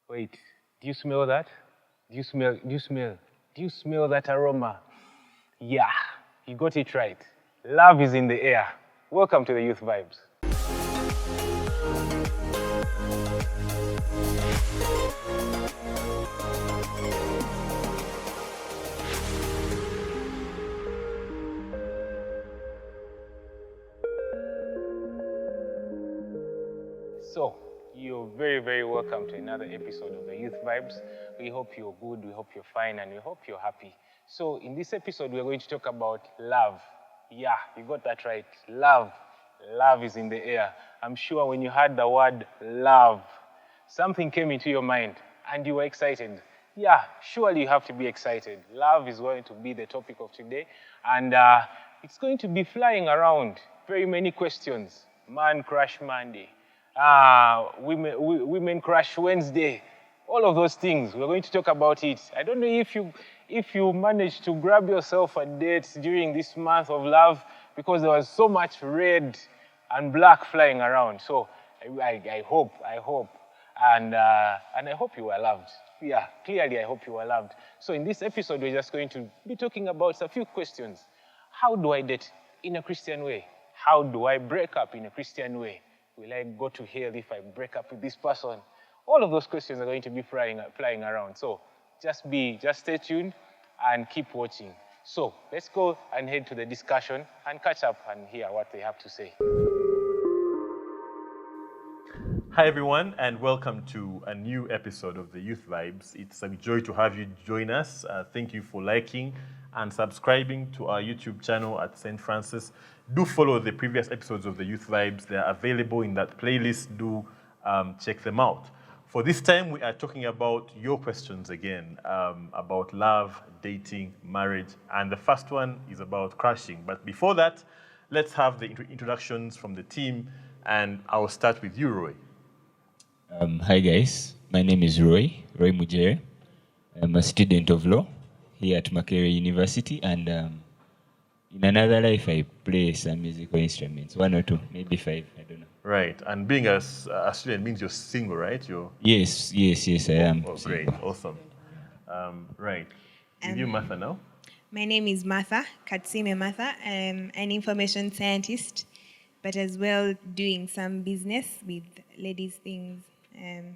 Wait, do you smell that? Do you smell that aroma? Yeah, you got it right. Love is in the air. Welcome to the Youth Vibes. So, you're very, very welcome to another episode of the Youth Vibes. We hope you're good, we hope you're fine, and we hope you're happy. So, in this episode, we're going to talk about love. Yeah, you got that right. Love. Love is in the air. I'm sure when you heard the word love, something came into your mind and you were excited. Yeah, surely you have to be excited. Love is going to be the topic of today, and it's going to be flying around. Very many questions. Man crush Monday. Women crush Wednesday. All of those things. We're going to talk about it. I don't know if you managed to grab yourself a date during this month of love, because there was so much red and black flying around. So I hope, and I hope you were loved. Yeah, clearly I hope you were loved. So in this episode, we're just going to be talking about a few questions. How do I date in a Christian way? How do I break up in a Christian way? Will I go to hell if I break up with this person? All of those questions are going to be flying around. So just stay tuned and keep watching. So let's go and head to the discussion and catch up and hear what they have to say. Hi everyone, and welcome to a new episode of the Youth Vibes. It's a joy to have you join us. Thank you for liking and subscribing to our YouTube channel at St. Francis. Do follow the previous episodes of the Youth Vibes. They are available in that playlist. Do check them out. For this time, we are talking about your questions again, about love, dating, marriage, and the first one is about crushing. But before that, let's have the introductions from the team, and I'll start with you, Roy. Hi guys, my name is Roy Mujere. I'm a student of law here at Makerere University, and in another life I play some musical instruments, 1 or 2, maybe 5, I don't know. Right, and being a student means you're single, right? Yes, I am. Oh, great, awesome. Right, with you, Martha, now? My name is Martha, Katsime Martha. I'm an information scientist, but as well doing some business with ladies' things,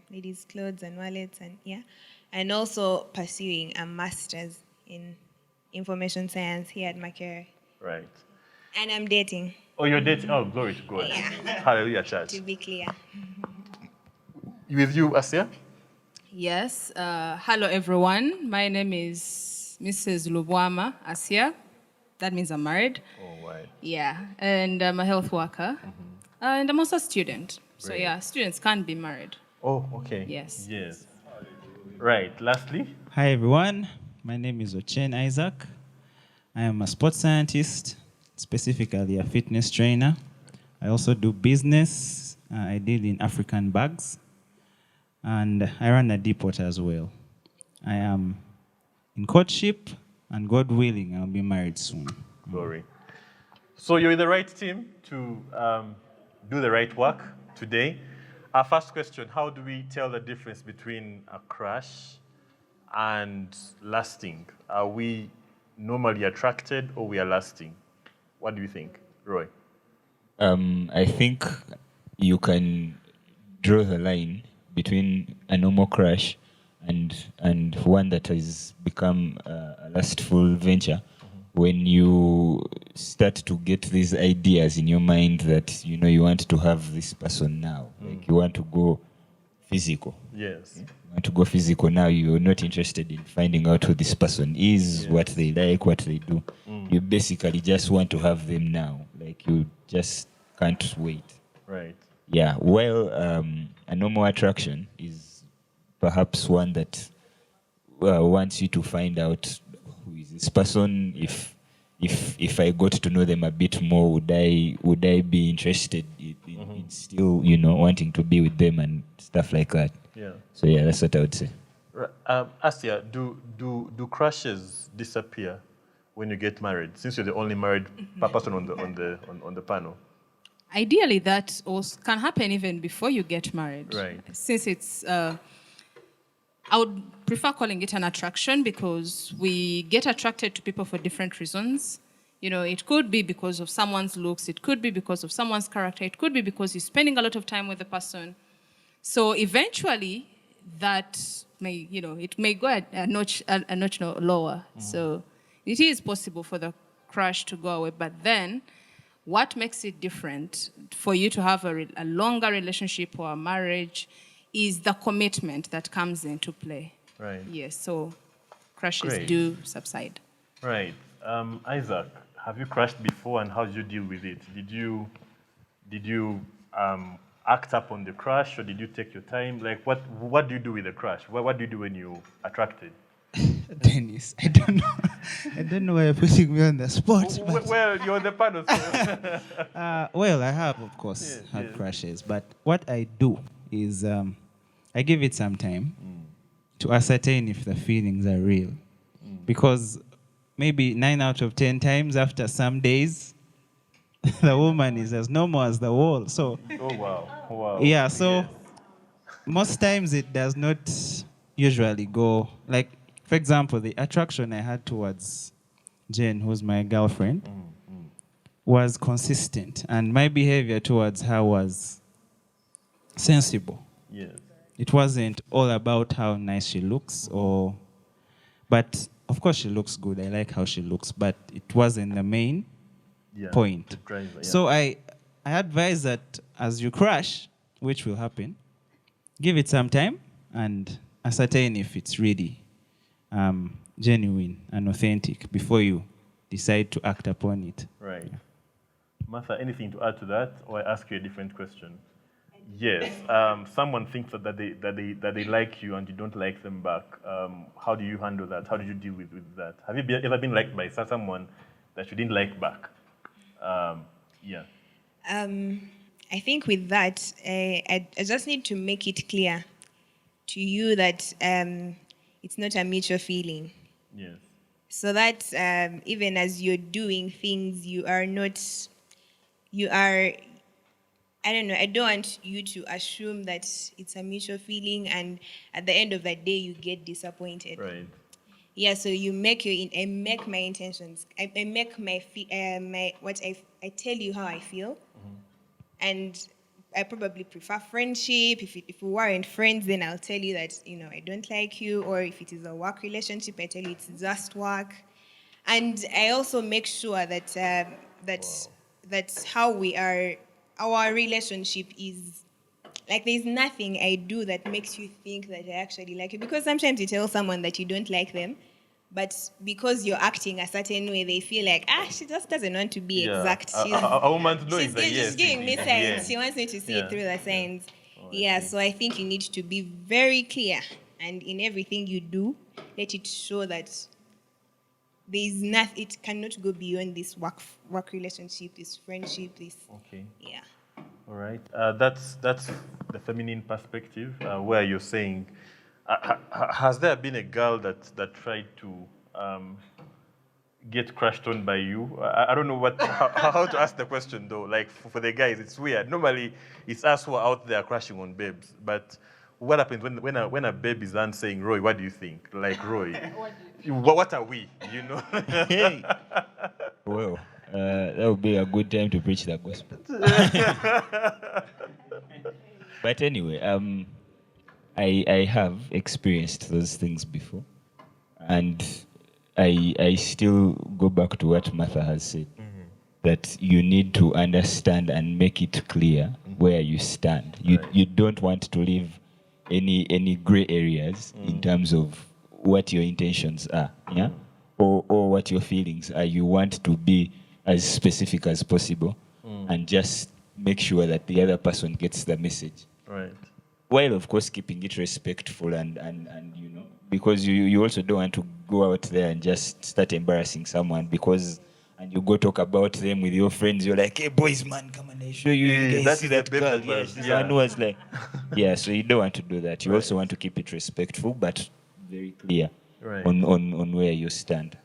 ladies' clothes and wallets, and also pursuing a master's in information science here at Makerere. Right. And I'm dating. Oh, you're dating? Oh, glory to God. Yeah. Hallelujah, church. To be clear. With you, Asia? Yes. Hello, everyone. My name is Mrs. Lubwama Asia. That means I'm married. Oh, right. Yeah. And I'm a health worker. And I'm also a student. So, Great. yeah, students can't be married. Oh, okay. Yes. Yes. Right. Lastly? Hi everyone, my name is Ochen Isaac. I am a sports scientist, specifically a fitness trainer. I also do business. I deal in African bags, and I run a depot as well. I am in courtship, and God willing, I'll be married soon. Glory. So you're in the right team to do the right work today. Our first question, how do we tell the difference between a crush and lasting? Are we normally attracted or we are lasting? What do you think, Roy? I think you can draw the line between a normal crush and one that has become a lustful venture. When you start to get these ideas in your mind that you want to have this person now, like you want to go physical. Yes. You want to go physical now. You're not interested in finding out who this person is, what they like, what they do. You basically just want to have them now. Like you just can't wait. Right. Yeah. Well, a normal attraction is perhaps one that wants you to find out who is this person. If I got to know them a bit more, would I be interested in still wanting to be with them and stuff like that? Yeah. So yeah, that's what I would say. Asia, do crushes disappear when you get married? Since you're the only married person on the panel. Ideally, that also can happen even before you get married. Right. Since it's I would prefer calling it an attraction because we get attracted to people for different reasons. You know, it could be because of someone's looks, it could be because of someone's character, it could be because you're spending a lot of time with the person. So eventually, that may, you know, it may go a notch lower. So it is possible for the crush to go away, but then what makes it different for you to have a longer relationship or a marriage is the commitment that comes into play. Right. Yes, so crushes Great. do subside. Right. Isaac, have you crashed before, and how did you deal with it? Did you act up on the crush, or did you take your time? Like, what do you do with a crush? What do you do when you're attracted? Dennis, I don't know. I don't know why you're putting me on the spot. But, Well, you're the panel. So. well, I have, of course, had crushes. But what I do is I give it some time to ascertain if the feelings are real. Because maybe 9 out of 10 times after some days, the woman is as normal as the wall. So, Oh, wow. Wow. yeah, so most times it does not usually go, like, for example, the attraction I had towards Jane, who's my girlfriend, was consistent. And my behavior towards her was sensible. Yes. It wasn't all about how nice she looks, but of course she looks good. I like how she looks, but it wasn't the main point. The driver, yeah. So I advise that as you crush, which will happen, give it some time and ascertain if it's really genuine and authentic before you decide to act upon it. Right. Martha, anything to add to that, or I ask you a different question? Yes. Someone thinks that they like you and you don't like them back. How do you handle that? How do you deal with that? Have you ever been liked by someone that you didn't like back? Yeah. I think with that, I just need to make it clear to you that it's not a mutual feeling. Yes. So that even as you're doing things, I don't know, I don't want you to assume that it's a mutual feeling and at the end of the day you get disappointed. Right. Yeah, so you make I make my intentions. I make my I tell you how I feel. And I probably prefer friendship. If we weren't friends, then I'll tell you that, you know, I don't like you. Or if it is a work relationship, I tell you it's just work. And I also make sure that that's how we are. Our relationship is like there's nothing I do that makes you think that I actually like you. Because sometimes you tell someone that you don't like them, but because you're acting a certain way, they feel like, she just doesn't want to be exact. A woman's knowing She's that, just giving me signs. Yeah. She wants me to see it through the signs. Oh, Yeah, so I think you need to be very clear. And in everything you do, let it show that there's nothing, it cannot go beyond this work relationship, this friendship, this. Okay. Yeah. All right. That's the feminine perspective, where you're saying, has there been a girl that tried to get crushed on by you? I don't know how to ask the question though. Like for the guys, it's weird. Normally, it's us who are out there crushing on babes. But what happens when a babe is on saying, "Roy, what do you think?" Like, Roy, what are we? You know? Hey. Well, that would be a good time to preach the gospel. But anyway, I have experienced those things before, and I still go back to what Martha has said, that you need to understand and make it clear where you stand. You don't want to leave any gray areas in terms of what your intentions are, yeah, or what your feelings are. You want to be as specific as possible, and just make sure that the other person gets the message. Right. While of course keeping it respectful and you know, because you also don't want to go out there and just start embarrassing someone and you go talk about them with your friends. You're like, "Hey boys, man, come on, I show you. You guys see that girl? Yes, this one was like." Yeah, so you don't want to do that. You also want to keep it respectful, but very clear on where you stand.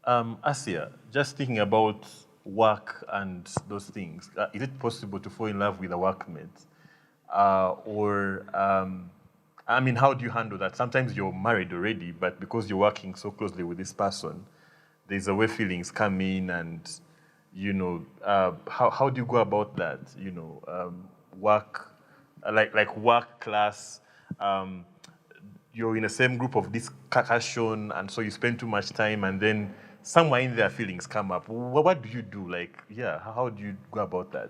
Asia, just thinking about work and those things, is it possible to fall in love with a workmate? And I mean, how do you handle that? Sometimes you're married already, but because you're working so closely with this person, there's a way feelings come in, and how do you go about that? Work, like work class. You're in the same group of discussion, and so you spend too much time, and then somewhere in there feelings come up. What do you do? Like, how do you go about that?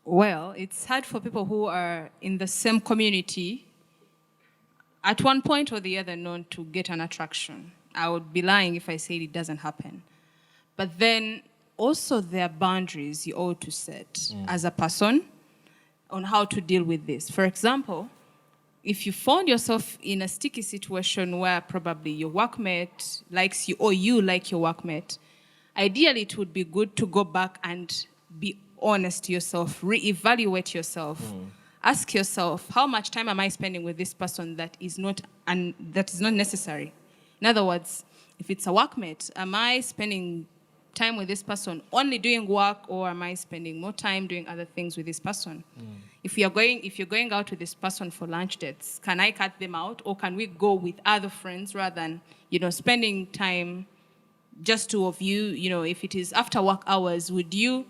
Well, it's hard for people who are in the same community at one point or the other known to get an attraction. I would be lying if I said it doesn't happen. But then also there are boundaries you ought to set as a person on how to deal with this. For example, if you found yourself in a sticky situation where probably your workmate likes you or you like your workmate, ideally it would be good to go back and be honest to yourself, reevaluate yourself. Ask yourself, how much time am I spending with this person that is not necessary? In other words, if it's a workmate, am I spending time with this person only doing work, or am I spending more time doing other things with this person? If you're going out with this person for lunch dates, can I cut them out, or can we go with other friends rather than spending time just two of you? If it is after work hours, would you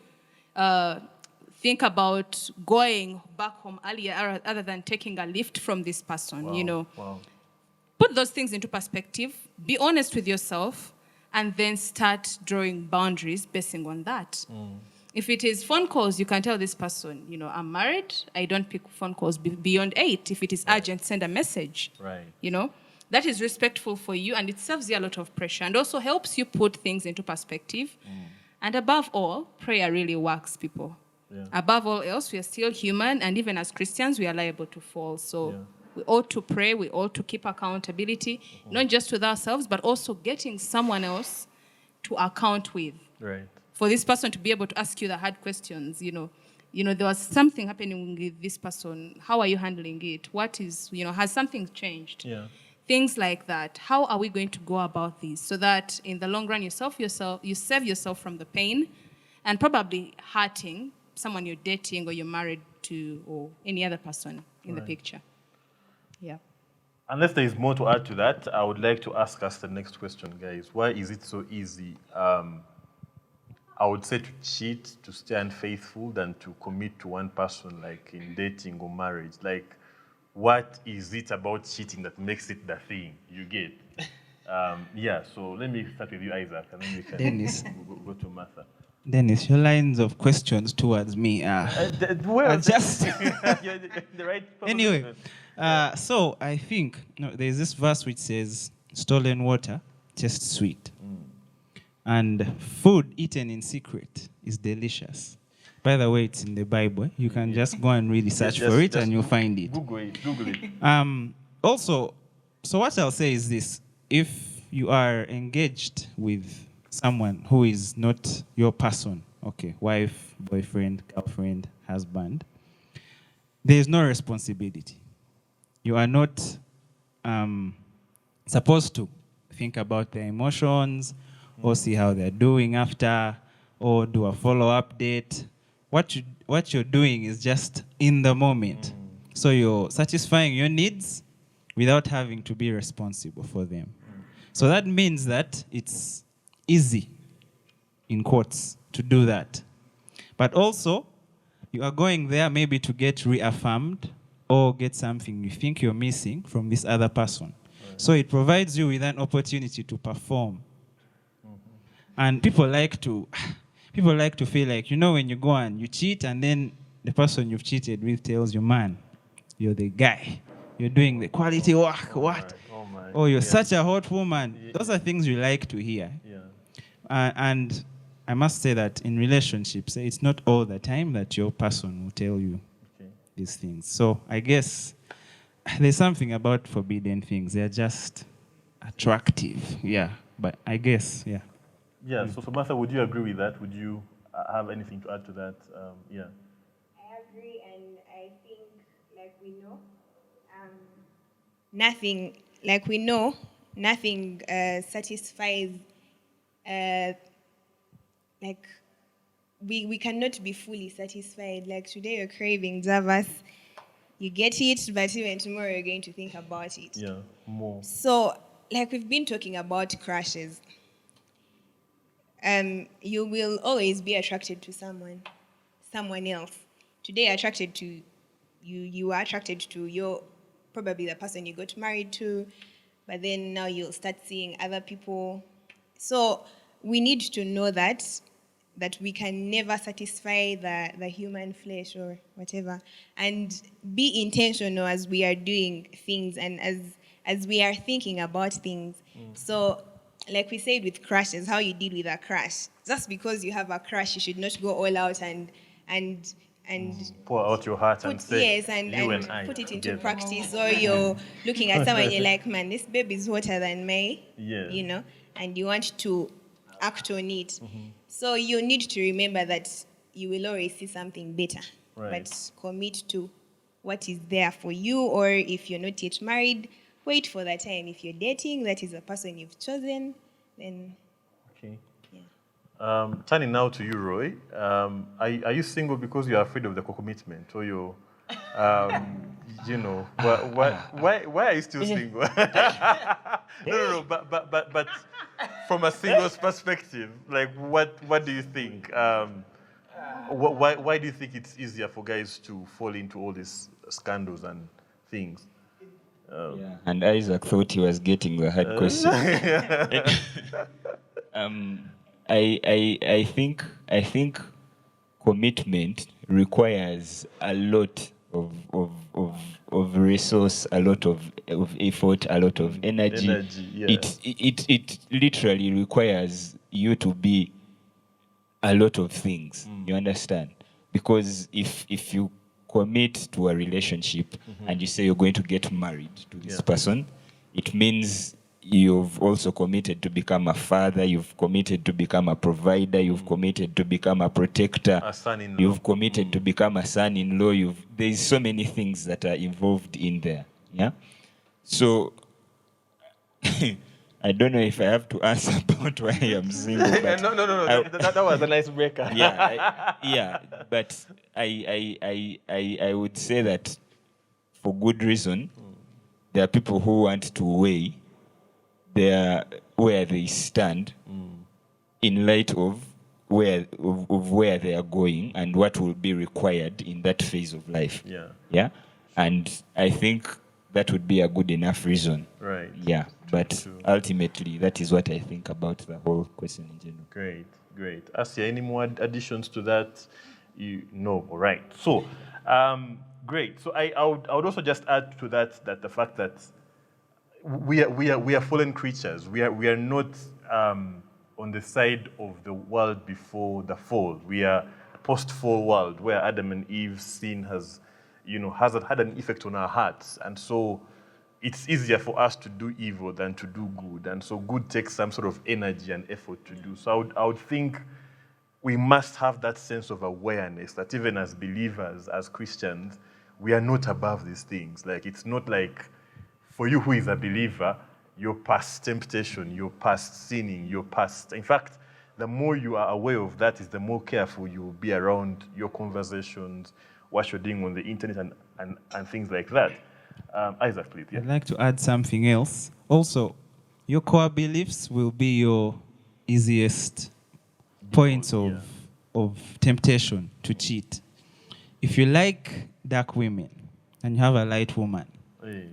think about going back home earlier other than taking a lift from this person? Wow. Put those things into perspective, be honest with yourself, and then start drawing boundaries basing on that. If it is phone calls, you can tell this person, I'm married, I don't pick phone calls beyond 8. If it is urgent, send a message. Right. That is respectful for you, and it saves you a lot of pressure and also helps you put things into perspective. And above all, prayer really works, people. Yeah. Above all else, we are still human, and even as Christians, we are liable to fall. So we ought to pray, we ought to keep accountability, not just with ourselves, but also getting someone else to account with. Right. For this person to be able to ask you the hard questions, there was something happening with this person. How are you handling it? What is, has something changed? Yeah. Things like that. How are we going to go about this so that in the long run you save yourself from the pain and probably hurting someone you're dating or you're married to or any other person in the picture. Yeah. Unless there is more to add to that, I would like to ask us the next question, guys. Why is it so easy, I would say, to cheat, to stay unfaithful, than to commit to one person, like in dating or marriage? Like, what is it about cheating that makes it the thing? You get? So let me start with you, Isaac, and then we can Dennis. go to Martha. Dennis, your lines of questions towards me are just... the right Anyway, so I think there's this verse which says, stolen water tastes sweet. And food eaten in secret is delicious. By the way, it's in the Bible. You can just go and really search for it and you'll find it. Google it. Also, so what I'll say is this. If you are engaged with someone who is not your person, okay, wife, boyfriend, girlfriend, husband, there is no responsibility. You are not supposed to think about their emotions or see how they're doing after or do a follow-up date. What you're doing is just in the moment. So you're satisfying your needs without having to be responsible for them. So that means that it's easy, in quotes, to do that. But also, you are going there maybe to get reaffirmed or get something you think you're missing from this other person. So it provides you with an opportunity to perform. And people like to feel like, when you go and you cheat and then the person you've cheated with tells you, man, you're the guy. You're doing the quality work. Oh, you're such a hot woman. Yeah. Those are things you like to hear. Yeah. And I must say that in relationships, it's not all the time that your person will tell you these things. So I guess there's something about forbidden things. They're just attractive. Yeah. But I guess, yeah. Yeah, so Martha, would you agree with that? Would you have anything to add to that? Yeah. I agree, and I think, nothing satisfies, we cannot be fully satisfied. Like today, your cravings have us You get it, but even tomorrow you're going to think about it. Yeah, more. So, like we've been talking about crushes, you will always be attracted to someone else. Today, attracted to you are attracted to your probably the person you got married to, but then now you'll start seeing other people. So we need to know that we can never satisfy the human flesh or whatever, and be intentional as we are doing things and as we are thinking about things. So like we said with crushes, how you deal with a crush. Just because you have a crush, you should not go all out and Pour out your heart and say, yes, and you and I put it into together. practice. Or you're looking at someone and you're like, man, this baby is hotter than me. Yeah. You know, and you want to act on it. So you need to remember that you will always see something better. Right. But commit to what is there for you. Or if you're not yet married, wait for that time. If you're dating, that is the person you've chosen, then Okay. yeah. Turning now to you, Roy. Are you single because you're afraid of the commitment, or you, you know, why are you still single? No. But from a single's perspective, like, what do you think? Why do you think it's easier for guys to fall into all these scandals and things? Yeah. And Isaac thought he was getting the hard question. I think commitment requires a lot of resource, a lot of effort, a lot of energy. Yeah. It literally requires you to be a lot of things. You understand? Because if you commit to a relationship and you say you're going to get married to this person, it means you've also committed to become a father, you've committed to become a provider, you've committed to become a protector, A son-in-law. you've committed to become a son-in-law. There's so many things that are involved in there. Yeah. So I don't know if I have to answer about why I'm single. But No. That was a nice breaker. But I would say that for good reason, there are people who want to weigh where they stand in light of where they are going and what will be required in that phase of life. Yeah. And I think that would be a good enough reason. Right. Yeah. But ultimately, that is what I think about the whole question in general. Great. Asia, any more additions to that? No. All right. So, great. So I would also just add to that the fact that we are fallen creatures. We are not on the side of the world before the fall. We are a post-fall world where Adam and Eve's sin has had an effect on our hearts, and so it's easier for us to do evil than to do good, and so good takes some sort of energy and effort to do. So I would think we must have that sense of awareness that even as believers, as Christians, we are not above these things. Like, it's not like for you who is a believer, your past temptation, your past sinning, your past. In fact, the more you are aware of that, is the more careful you will be around your conversations, what you're doing on the internet, and things like that. Isaac, please. Yeah. I'd like to add something else. Also, your core beliefs will be your easiest points of temptation to cheat. If you like dark women and you have a light woman,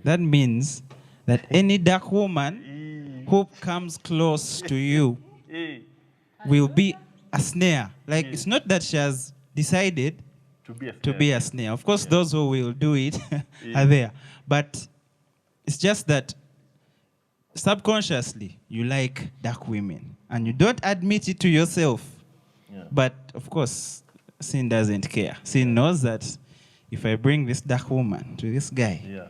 that means that any dark woman who comes close to you will be a snare. Like, it's not that she has decided to be a snare. Of course, those who will do it are there. But it's just that subconsciously you like dark women and you don't admit it to yourself. But of course, sin doesn't care. Sin knows that if I bring this dark woman to this guy,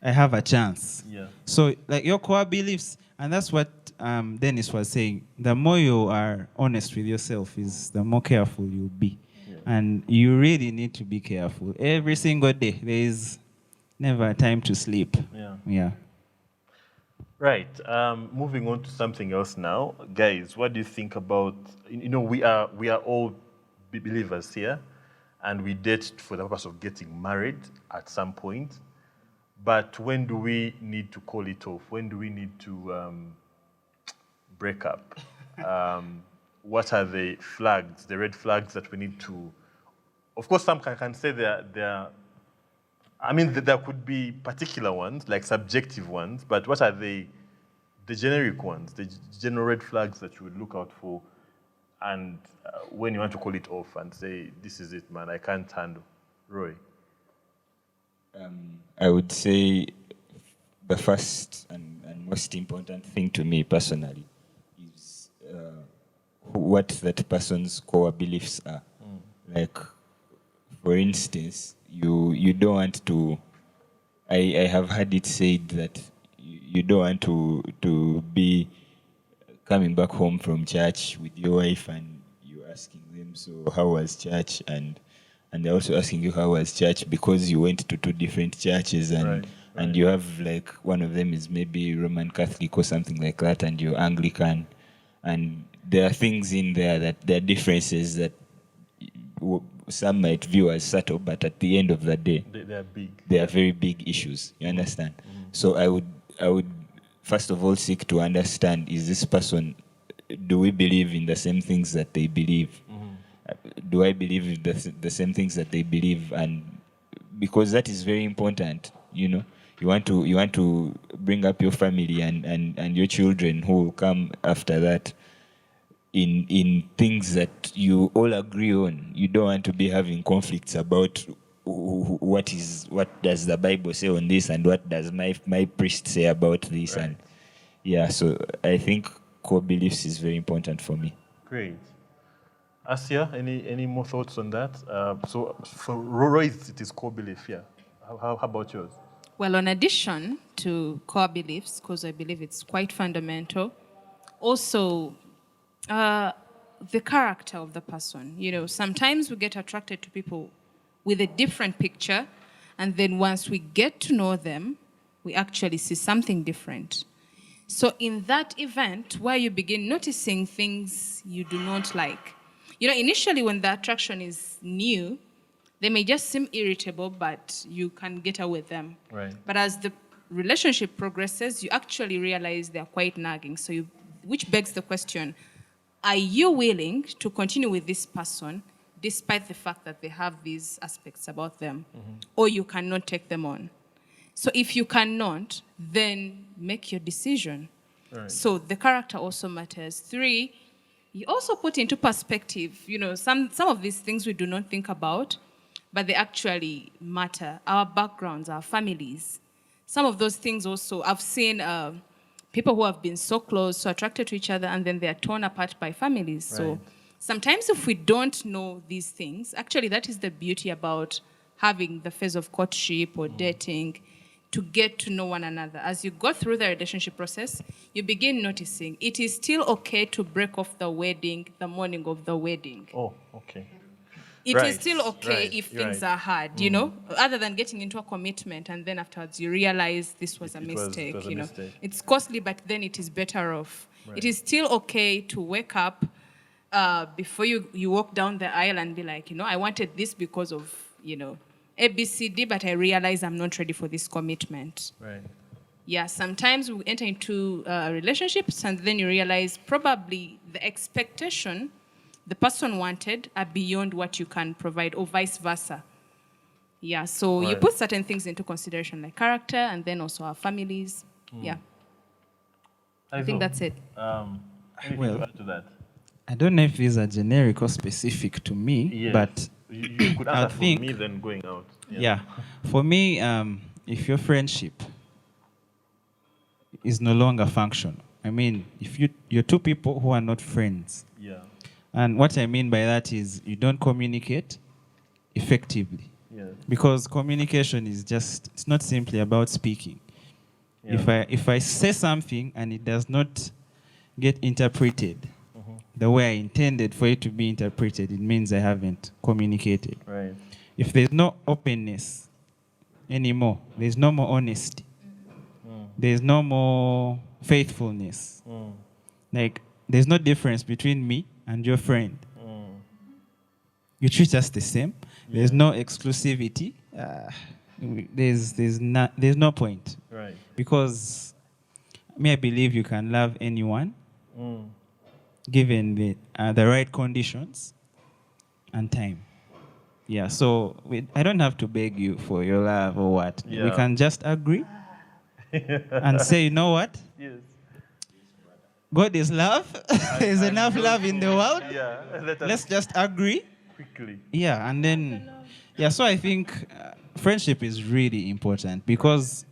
I have a chance. So, like, your core beliefs, and that's what Dennis was saying, the more you are honest with yourself, is the more careful you'll be. And you really need to be careful. Every single day, there is never a time to sleep. Yeah. Right. Moving on to something else now, guys. What do you think about? We are all believers here, and we date for the purpose of getting married at some point. But when do we need to call it off? When do we need to break up? What are the flags, the red flags that we need to? Of course, some can say there could be particular ones, like subjective ones, but what are the generic ones, the general red flags that you would look out for, and when you want to call it off and say, this is it, man, I can't handle. Roy? I would say the first and most important thing to me personally is what that person's core beliefs are. Like, for instance, you don't want to, I have heard it said that you don't want to be coming back home from church with your wife and you're asking them, so how was church? And they're also asking you how was church because you went to two different churches and you have like one of them is maybe Roman Catholic or something like that and you're Anglican, and there are things in there that there are differences that some might view as subtle, but at the end of the day, they are big. They are very big issues. You understand? So I would first of all seek to understand: is this person? Do we believe in the same things that they believe? Do I believe in the same things that they believe? And because that is very important, you want to bring up your family and your children who will come after that in things that you all agree on. You don't want to be having conflicts about what does the Bible say on this and what does my priest say about this. Right. And yeah, so I think core beliefs is very important for me. Great. Asia, any more thoughts on that? So for Roy, it is core belief, yeah. How about yours? Well, in addition to core beliefs, because I believe it's quite fundamental, also the character of the person. Sometimes we get attracted to people with a different picture, and then once we get to know them, we actually see something different. So in that event where you begin noticing things you do not like, initially when the attraction is new, they may just seem irritable, but you can get away with them. Right. But as the relationship progresses, you actually realize they're quite nagging. Which begs the question, are you willing to continue with this person despite the fact that they have these aspects about them, or you cannot take them on? So if you cannot, then make your decision. Right. So the character also matters. 3, you also put into perspective, some of these things we do not think about, but they actually matter. Our backgrounds, our families. Some of those things also, I've seen people who have been so close, so attracted to each other, and then they are torn apart by families. Right. So sometimes if we don't know these things, actually that is the beauty about having the phase of courtship or dating, to get to know one another. As you go through the relationship process, you begin noticing it is still okay to break off the wedding the morning of the wedding. Oh, okay. It is still okay if things are hard, other than getting into a commitment and then afterwards you realize this was a mistake. Mistake. It's costly, but then it is better off. Right. It is still okay to wake up before you walk down the aisle and be like, I wanted this because of, A, B, C, D, but I realize I'm not ready for this commitment. Right. Yeah, sometimes we enter into relationships and then you realize probably the expectation the person wanted are beyond what you can provide, or vice versa. Yeah, so you put certain things into consideration, like character and then also our families. Yeah. I think that's it. Anything to add to that? I don't know if these are generic or specific to me, Yes. but You could I answer for think- me then going out. yeah, for me, if your friendship is no longer functional, I mean, if you're two people who are not friends, Yeah. and what I mean by that is you don't communicate effectively. Yeah. Because communication is it's not simply about speaking. Yeah. If I say something and it does not get interpreted the way I intended for it to be interpreted, it means I haven't communicated. Right. If there's no openness anymore, there's no more honesty, there's no more faithfulness. Like, there's no difference between me and your friend. You treat us the same. There's no exclusivity. There's no point. Right. Because I believe you can love anyone given the right conditions and time. Yeah, so I don't have to beg you for your love or what. We Yeah. can just agree and say, you know what? Yes. God is love. There's enough love in the world. Yeah. Let's just agree. quickly. Yeah, and then, so I think friendship is really important because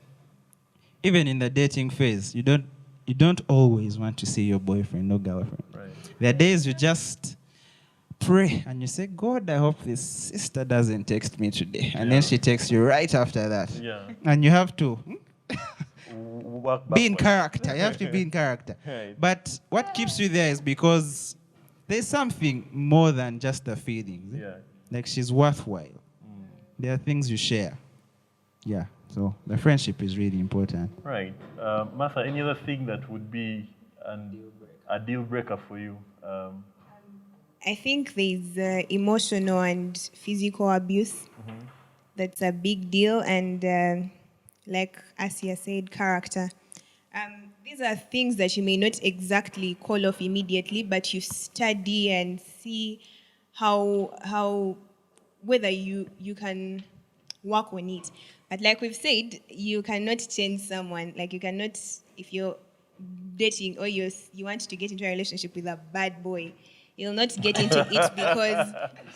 even in the dating phase, you don't always want to see your boyfriend or girlfriend. Right. There are days you just pray and you say, God, I hope this sister doesn't text me today. And then she texts you right after that. Yeah. And you have to Work be in backwards. character. You have to be in character. Right. But what keeps you there is because there's something more than just the feelings. Yeah. Like she's worthwhile. There are things you share. Yeah. So the friendship is really important. Right. Martha, any other thing that would be a deal breaker for you? I think there's emotional and physical abuse. That's a big deal. And like Asia said, character. These are things that you may not exactly call off immediately, but you study and see how whether you can work on it. But like we've said, you cannot change someone. Like you cannot, if you're dating or you want to get into a relationship with a bad boy, you'll not get into it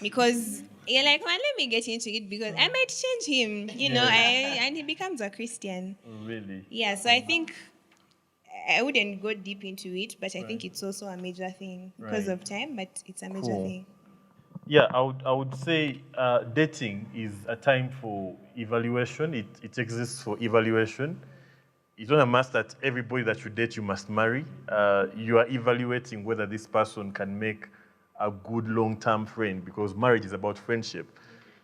because you're like, well, let me get into it because I might change him, and he becomes a Christian. Really? Yeah, so I think I wouldn't go deep into it, but I think it's also a major thing because of time, but it's a major thing. Yeah, I would say dating is a time for evaluation. It exists for evaluation. It's not a must that everybody that you date you must marry. You are evaluating whether this person can make a good long-term friend because marriage is about friendship.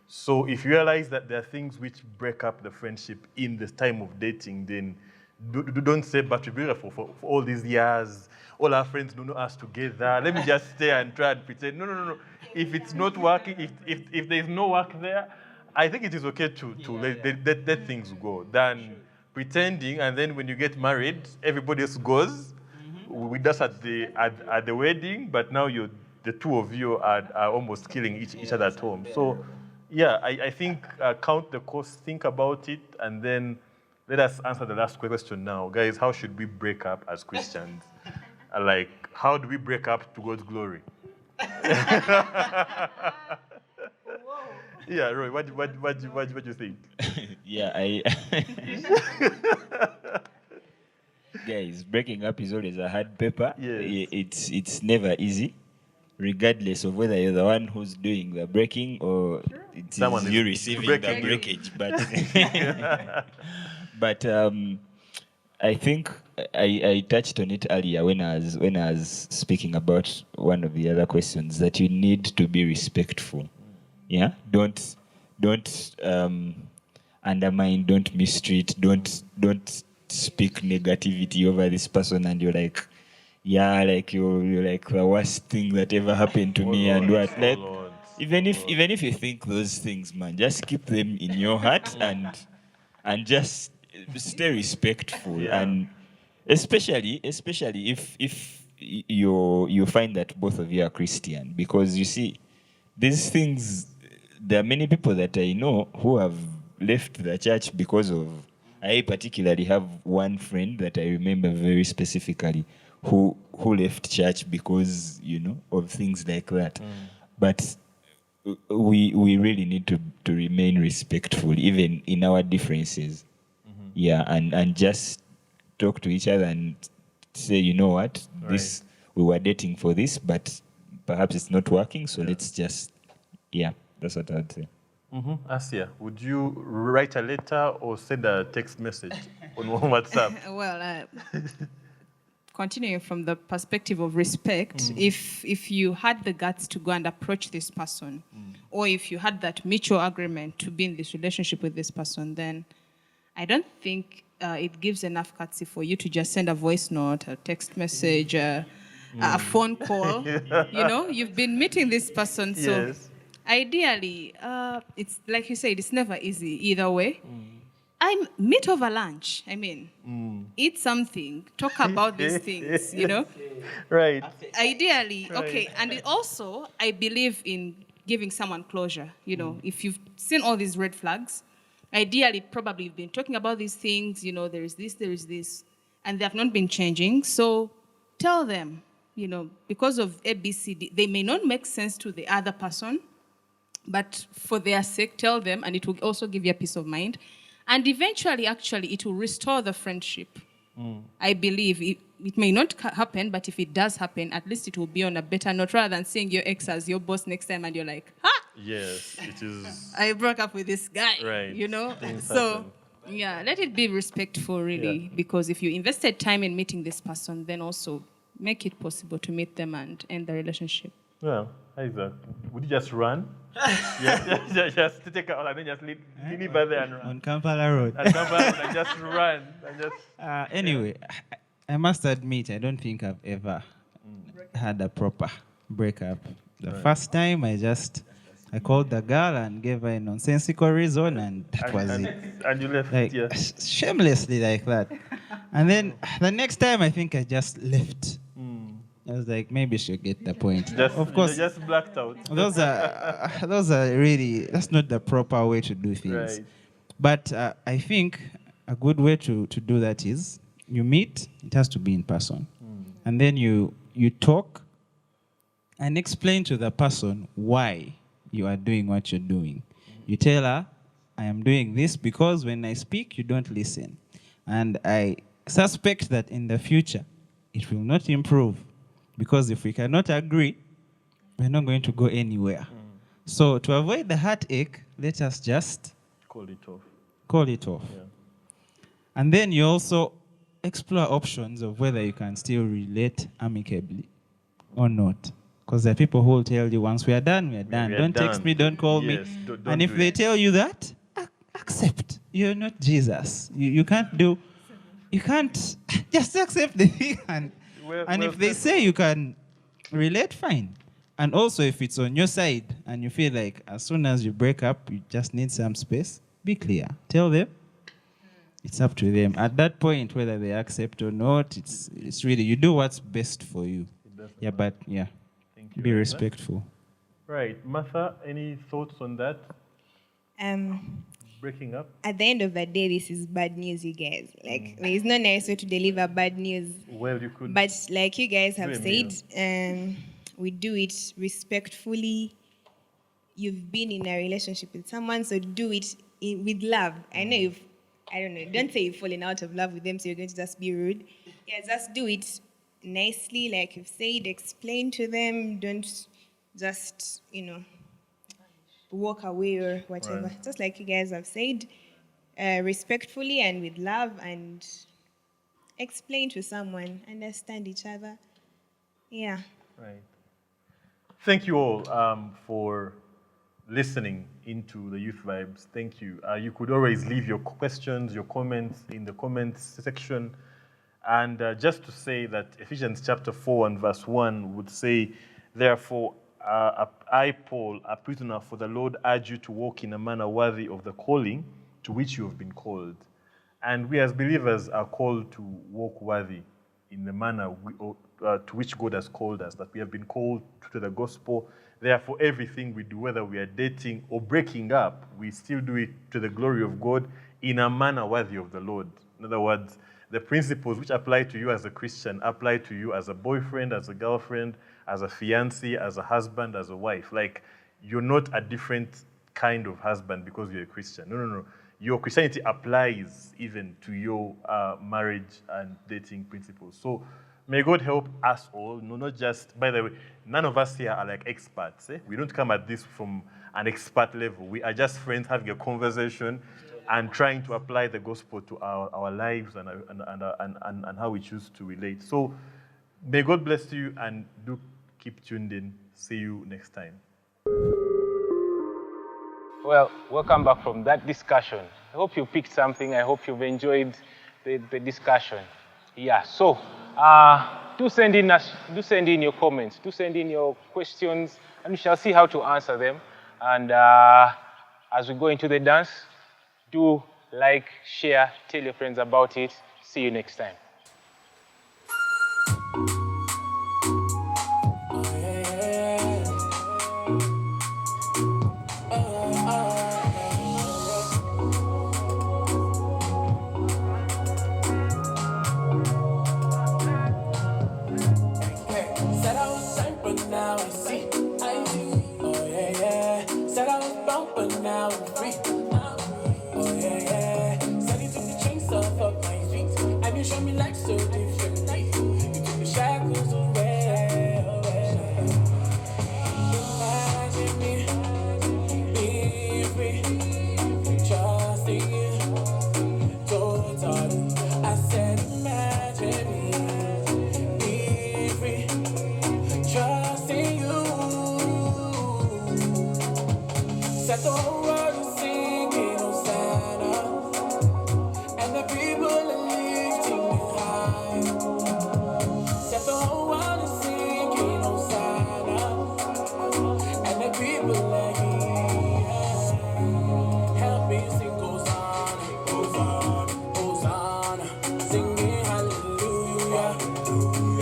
So if you realize that there are things which break up the friendship in the time of dating, then don't say, but we've been for all these years, all our friends don't know us together. Let me just stay and try and pretend. No. If it's not working, if there's no work there, I think it is okay to let things go than pretending, and then when you get married, everybody else goes with us at the wedding, but now the two of you are almost killing each other at home. So, yeah, I think count the cost, think about it, and then let us answer the last question now. Guys, how should we break up as Christians? How do we break up to God's glory? Yeah, Roy, what do you think? Yeah, guys, breaking up is always a hard paper. Yes. It's never easy, regardless of whether you're the one who's doing the breaking or it's you receiving the breakage. But I think I touched on it earlier when I was speaking about one of the other questions that you need to be respectful. Yeah, don't undermine, don't mistreat, don't speak negativity over this person, and you're like, yeah, like you're like the worst thing that ever happened to me, and what like. Even if you think those things, man, just keep them in your heart and just stay respectful, and especially if you find that both of you are Christian, because you see these things. There are many people that I know who have left the church because of. I particularly have one friend that I remember very specifically who left church because of things like that. But we really need to remain respectful even in our differences. Yeah, and just talk to each other and say, you know what, this we were dating for this, but perhaps it's not working, so let's just that's what I'd say. Asia, would you write a letter or send a text message on WhatsApp? Well, continuing from the perspective of respect, if you had the guts to go and approach this person, or if you had that mutual agreement to be in this relationship with this person, then I don't think it gives enough courtesy for you to just send a voice note, a text message, a phone call. You've been meeting this person, so ideally, It's like you said, it's never easy either way. I meet over lunch. I mean, eat something, talk about these things, Right. Ideally, Right. okay. And it also, I believe in giving someone closure. If you've seen all these red flags, ideally, probably you've been talking about these things, there is this, and they have not been changing. So tell them, because of ABCD, they may not make sense to the other person, but for their sake, tell them, and it will also give you a peace of mind. And eventually, actually, it will restore the friendship. I believe it may not happen, but if it does happen, at least it will be on a better note rather than seeing your ex as your boss next time and you're like, Yes, it is. I broke up with this guy. Right. Things So, happen. yeah, let it be respectful, really, Yeah. because if you invested time in meeting this person, then also make it possible to meet them and end the relationship. Well, Isaac, would you just run? Just to take out and then just leave by there and run. On Kampala Road. And come back and just run. And just, Anyway, I must admit, I don't think I've ever had a proper breakup. The first time, I called the girl and gave her a nonsensical reason, and that was it. And you left. Like, Yeah. shamelessly like that. And then the next time, I think I just left. I was like, maybe she'll get the point. Of course, Just blacked out. those are really, that's not the proper way to do things. Right. But I think a good way to do that is you meet, it has to be in person. And then you talk and explain to the person why you are doing what you're doing. You tell her, I am doing this because when I speak, you don't listen. And I suspect that in the future, it will not improve. Because if we cannot agree, we're not going to go anywhere. So to avoid the heartache, let us just Call it off. call it off. Yeah. And then you also explore options of whether you can still relate amicably or not. Because there are people who will tell you, once we are done, we are done. We are Don't text done. me, don't call Yes, me. don't And if do they it. tell you that, accept. You're not Jesus. You can't just accept the thing. And if they say you can relate, fine. And also, if it's on your side and you feel like as soon as you break up, you just need some space, be clear. Tell them. It's up to them. At that point, whether they accept or not, it's really, you do what's best for you. Yeah, but yeah, Thank you. be Isaac. respectful. Right. Martha, any thoughts on that? Breaking up? At the end of the day, this is bad news, you guys. Like, it's not nice way to deliver bad news. Well, you could. But like you guys have Do a said, we do it respectfully. You've been in a relationship with someone, so do it with love. I know don't say you've fallen out of love with them, so you're going to just be rude. Yeah, just do it nicely, like you've said, explain to them. Don't just, walk away or whatever. Right. Just like you guys have said, respectfully and with love, and explain to someone, understand each other. Yeah. Right. Thank you all for listening into the Youth Vibes. Thank you. You could always leave your questions, your comments in the comments section. And just to say that Ephesians chapter 4 and verse 1 would say, therefore, I, Paul, a prisoner for the Lord, urge you to walk in a manner worthy of the calling to which you have been called. And we as believers are called to walk worthy in the manner to which God has called us, that we have been called to the gospel. Therefore, everything we do, whether we are dating or breaking up, we still do it to the glory of God in a manner worthy of the Lord. In other words, the principles which apply to you as a Christian apply to you as a boyfriend, as a girlfriend, as a fiancé, as a husband, as a wife. Like, you're not a different kind of husband because you're a Christian. No. Your Christianity applies even to your marriage and dating principles. So may God help us all. No, not just, by the way, none of us here are like experts. We don't come at this from an expert level. We are just friends having a conversation and trying to apply the gospel to our lives and how we choose to relate. So may God bless you, and do keep tuned in. See you next time. Well, welcome back from that discussion. I hope you picked something. I hope you've enjoyed the discussion. Yeah, so do send in your comments, do send in your questions, and we shall see how to answer them. And as we go into the dance. Do like, share, tell your friends about it. See you next time. Said I was blind, but now I see. Oh yeah, yeah. Said I was bound, but now I'm free. Oh yeah, yeah. Said you took the chains off of my feet, and you showed me life so differently. You took the shackles away, away. Imagine me being free, trusting you totally. I said, imagine me being free, trusting you. Set the whole world is singing Hosanna, and the people are lifting you high. Set the whole world is singing Hosanna, and the people are here. Help me sing Hosanna, Hosanna, Hosanna, singing hallelujah,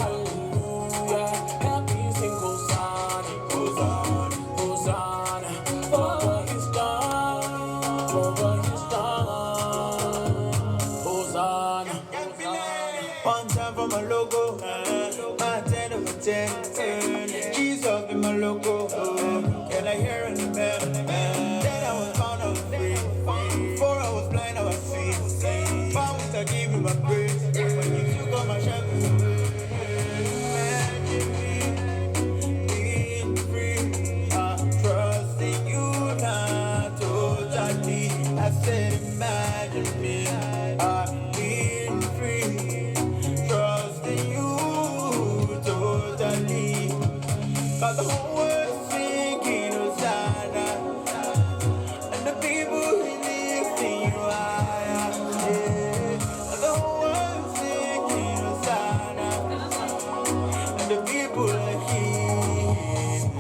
hallelujah. Help me sing Hosanna, Hosanna, Hosanna, for what He's done, for what He's done. Hosanna, One time for my logo, my 10 over 10. Jesus be my logo. Can I hear an amen? Then I was found out free. Before I was blind, I was seen. Found to give me my praise. When you took all my shackles away. Imagine me being free. Trusting you not totally. I said imagine me being free. Trusting you totally. Got the whole world singing Hosanna, and the people lifting you higher. Yeah. Got the whole world singing Hosanna, and the people are here.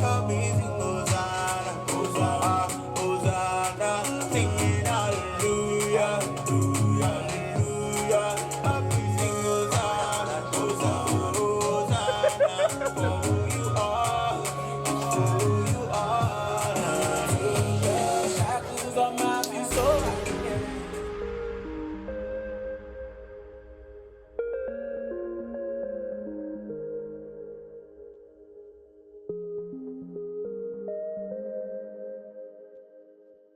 Come sing Hosanna, Hosanna, Hosanna, singing hallelujah, hallelujah. Come sing Hosanna, Hosanna, Hosanna, for who you are, for who you are. shackles on my feet so high.